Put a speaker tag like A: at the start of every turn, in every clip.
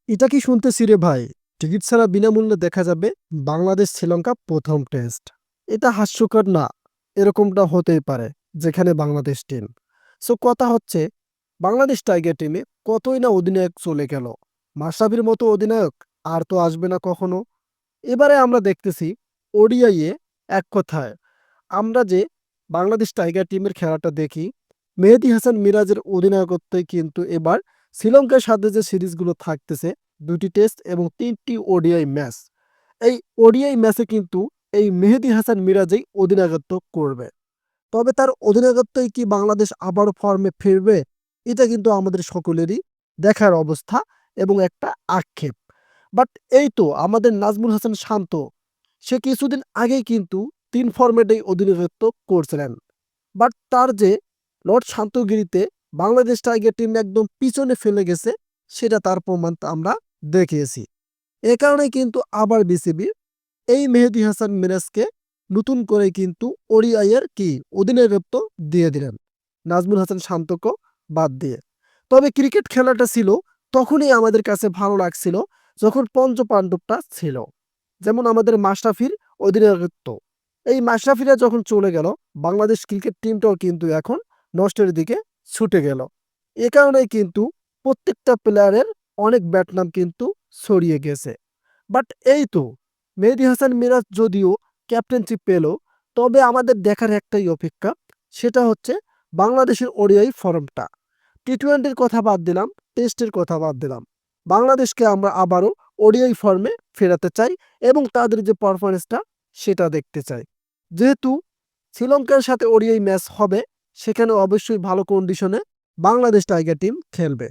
A: এটা কি শুনতেছি রে ভাই? টিকিট ছাড়া বিনামূল্যে দেখা যাবে বাংলাদেশ শ্রীলঙ্কা প্রথম টেস্ট। এটা হাস্যকর না? এরকমটা হতেই পারে যেখানে বাংলাদেশ টিম। সো কথা হচ্ছে বাংলাদেশ টাইগার টিমে কতই না অধিনায়ক চলে গেল। মাশরাফির মতো অধিনায়ক আর তো আসবে না কখনো। এবারে আমরা দেখতেছি ওডিআই এ এক কথায় আমরা যে বাংলাদেশ টাইগার টিমের খেলাটা দেখি, মেহেদী হাসান মিরাজের অধিনায়কত্বে কিন্তু এবার শ্রীলঙ্কার সাথে যে সিরিজগুলো থাকতেছে, ২টি টেস্ট এবং ৩টি ওডিআই ম্যাচ। এই ওডিআই ম্যাচে কিন্তু এই মেহেদী হাসান মিরাজই অধিনায়কত্ব করবে। তবে তার অধিনায়কত্বেই কি বাংলাদেশ আবারও ফর্মে ফিরবে? এটা কিন্তু আমাদের সকলেরই দেখার অবস্থা এবং একটা আক্ষেপ। বাট এই তো আমাদের নাজমুল হাসান শান্ত, সে কিছুদিন আগেই কিন্তু ৩ ফরম্যাটেই অধিনায়কত্ব করছিলেন। বাট তার যে লর্ড শান্তগিরিতে বাংলাদেশ টাইগার টিম একদম পিছনে ফেলে গেছে, সেটা তার প্রমাণ আমরা দেখিয়েছি। এ কারণে কিন্তু আবার বিসিবি এই মেহেদী হাসান মিরাজকে নতুন করে কিন্তু ওডিআই এর কি অধিনায়কত্ব দিয়ে দিলেন, নাজমুল হাসান শান্তকে বাদ দিয়ে। তবে ক্রিকেট খেলাটা ছিল তখনই আমাদের কাছে ভালো লাগছিল যখন পঞ্চপাণ্ডবটা ছিল। যেমন আমাদের মাশরাফির অধিনায়কত্ব। এই মাশরাফিরা যখন চলে গেল, বাংলাদেশ ক্রিকেট টিমটাও কিন্তু এখন নষ্টের দিকে ছুটে গেল। এ কারণেই কিন্তু প্রত্যেকটা প্লেয়ারের অনেক ব্যাটনাম কিন্তু ছড়িয়ে গেছে। বাট এই তো মেহেদী হাসান মিরাজ যদিও ক্যাপ্টেনশিপ পেল, তবে আমাদের দেখার একটাই অপেক্ষা, সেটা হচ্ছে বাংলাদেশের ওডিআই ফর্মটা। টি-টোয়েন্টির কথা বাদ দিলাম, টেস্টের কথা বাদ দিলাম। বাংলাদেশকে আমরা আবারও ওডিআই ফর্মে ফেরাতে চাই এবং তাদের যে পারফরমেন্সটা সেটা দেখতে চাই। যেহেতু শ্রীলঙ্কার সাথে ওডিআই ম্যাচ হবে, সেখানে অবশ্যই ভালো কন্ডিশনে বাংলাদেশ টাইগার টিম খেলবে।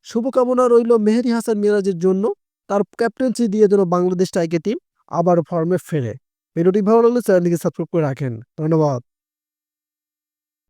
A: শুভকামনা রইল মেহেদী হাসান মিরাজের জন্য, তার ক্যাপ্টেন্সি দিয়ে যেন বাংলাদেশ টাইগার টিম আবার ফর্মে ফেরে। ভিডিওটি ভালো লাগলে চ্যানেলটিকে সাবস্ক্রাইব করে রাখেন। ধন্যবাদ।